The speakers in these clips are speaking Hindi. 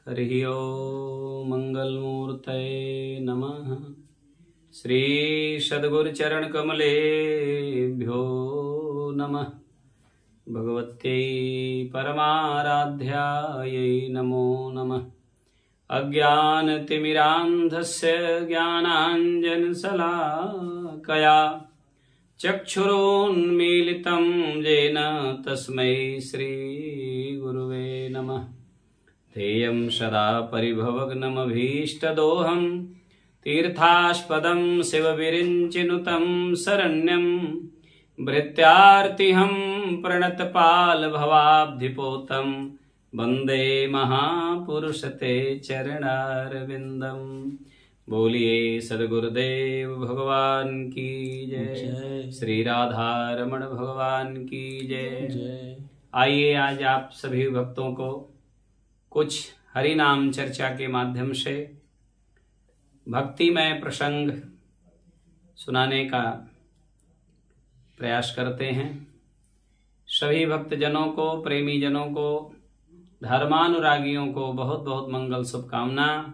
हरिः ओम् मंगलमूर्तये नमः। श्री सद्गुरुचरण कमलेभ्यो नमः। भगवत्यै परमाराध्यायै नमो नमः। अज्ञानतिमिरान्धस्य ज्ञानाञ्जनशलाकया चक्षुरोन्मीलितं येन तस्मै श्रीगुरुवे नमः। ध्येयं सदा परिभवग्नमभीष्टदोहं तीर्थास्पदं शिवविरिञ्चिनुतं शरण्यं भृत्यार्तिहं प्रणतपालभवाब्धिपोतं वन्दे महापुरुषते चरणारविन्दं। बोलिए सद्गुरुदेव भगवान की जय। श्री राधारमण भगवान की जय। आइए आज आप सभी भक्तों को कुछ हरि नाम चर्चा के माध्यम से भक्तिमय प्रसंग सुनाने का प्रयास करते हैं। सभी भक्तजनों को, प्रेमी जनों को, धर्मानुरागियों को बहुत बहुत मंगल शुभकामना।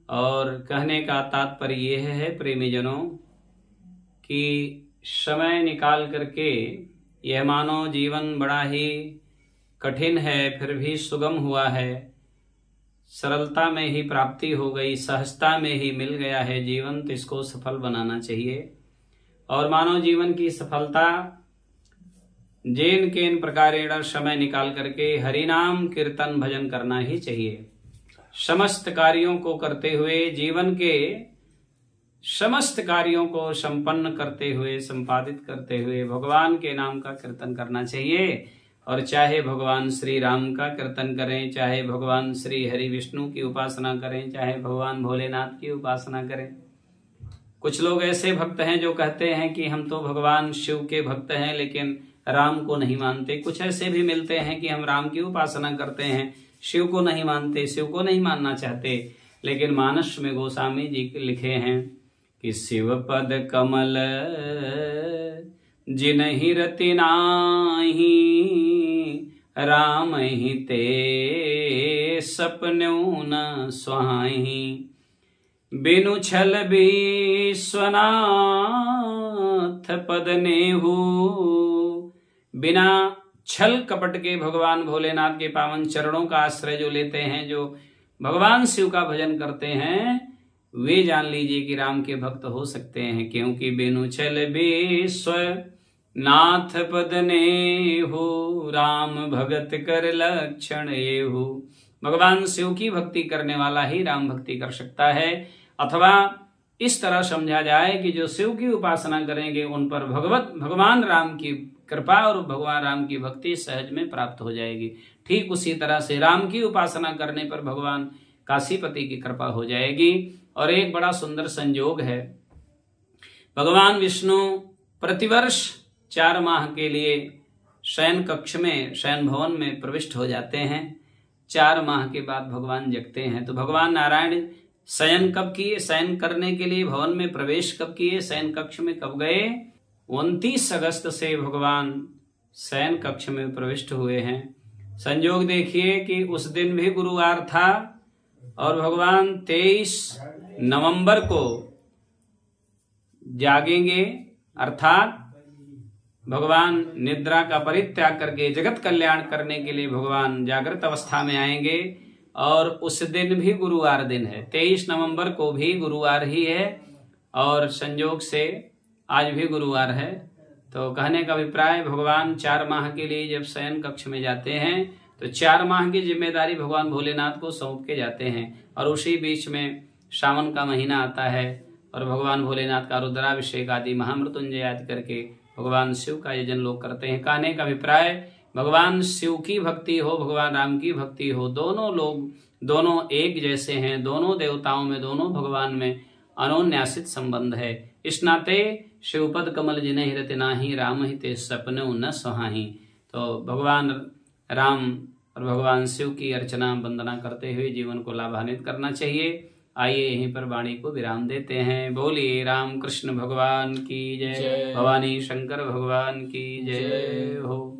और कहने का तात्पर्य यह है प्रेमी जनों कि समय निकाल करके यह मानो जीवन बड़ा ही कठिन है, फिर भी सुगम हुआ है। सरलता में ही प्राप्ति हो गई, सहजता में ही मिल गया है जीवन, तो इसको सफल बनाना चाहिए। और मानव जीवन की सफलता जेन केन प्रकारेण समय निकाल करके हरि नाम कीर्तन भजन करना ही चाहिए। समस्त कार्यों को करते हुए, जीवन के समस्त कार्यों को संपन्न करते हुए, संपादित करते हुए भगवान के नाम का कीर्तन करना चाहिए। और चाहे भगवान श्री राम का कीर्तन करें, चाहे भगवान श्री हरि विष्णु की उपासना करें, चाहे भगवान भोलेनाथ की उपासना करें। कुछ लोग ऐसे भक्त हैं जो कहते हैं कि हम तो भगवान शिव के भक्त हैं लेकिन राम को नहीं मानते। कुछ ऐसे भी मिलते हैं कि हम राम की उपासना करते हैं, शिव को नहीं मानते, शिव को नहीं मानना चाहते। लेकिन मानस में गोस्वामी जी लिखे हैं कि शिव पद कमल जिनहि रति नाहि, राम ही ते सपन्यों न सुहाहि। बिनु छल विश्वनाथ पद नेहु, बिना छल कपट के भगवान भोलेनाथ के पावन चरणों का आश्रय जो लेते हैं, जो भगवान शिव का भजन करते हैं, वे जान लीजिए कि राम के भक्त हो सकते हैं। क्योंकि बिनु छल विश्वनाथ पद नेहु, राम भगत कर लक्षण एहु। भगवान शिव की भक्ति करने वाला ही राम भक्ति कर सकता है। अथवा इस तरह समझा जाए कि जो शिव की उपासना करेंगे उन पर भगवान राम की कृपा और भगवान राम की भक्ति सहज में प्राप्त हो जाएगी। ठीक उसी तरह से राम की उपासना करने पर भगवान काशीपति की कृपा हो जाएगी। और एक बड़ा सुंदर संयोग है, भगवान विष्णु प्रतिवर्ष 4 माह के लिए शयन कक्ष में, शयन भवन में प्रविष्ट हो जाते हैं। 4 माह के बाद भगवान जगते हैं। तो भगवान नारायण शयन कब किए, शयन करने के लिए भवन में प्रवेश कब किए, शयन कक्ष में कब गए? 29 अगस्त से भगवान शयन कक्ष में प्रविष्ट हुए हैं। संयोग देखिए कि उस दिन भी गुरुवार था और भगवान 23 नवंबर को जागेंगे, अर्थात भगवान निद्रा का परित्याग करके जगत कल्याण करने के लिए भगवान जागृत अवस्था में आएंगे। और उस दिन भी गुरुवार दिन है, 23 नवंबर को भी गुरुवार ही है और संयोग से आज भी गुरुवार है। तो कहने का अभिप्राय, भगवान 4 माह के लिए जब शयन कक्ष में जाते हैं तो 4 माह की जिम्मेदारी भगवान भोलेनाथ को सौंप के जाते हैं। और उसी बीच में सावन का महीना आता है और भगवान भोलेनाथ का रुद्राभिषेक आदि महामृत्युंजय आदि करके भगवान शिव का यजन लोग करते हैं। कहने का अभिप्राय, भगवान शिव की भक्ति हो, भगवान राम की भक्ति हो, दोनों लोग, दोनों एक जैसे हैं। दोनों देवताओं में, दोनों भगवान में अनोन्यासित संबंध है। इस नाते शिवपद कमल जिन्हि रति नाहि, राम ही ते सपने न सुहाहि। तो भगवान राम और भगवान शिव की अर्चना वंदना करते हुए जीवन को लाभान्वित करना चाहिए। आइए यहीं पर वाणी को विराम देते हैं। बोलिए राम कृष्ण भगवान की जय, भवानी शंकर भगवान की जय हो।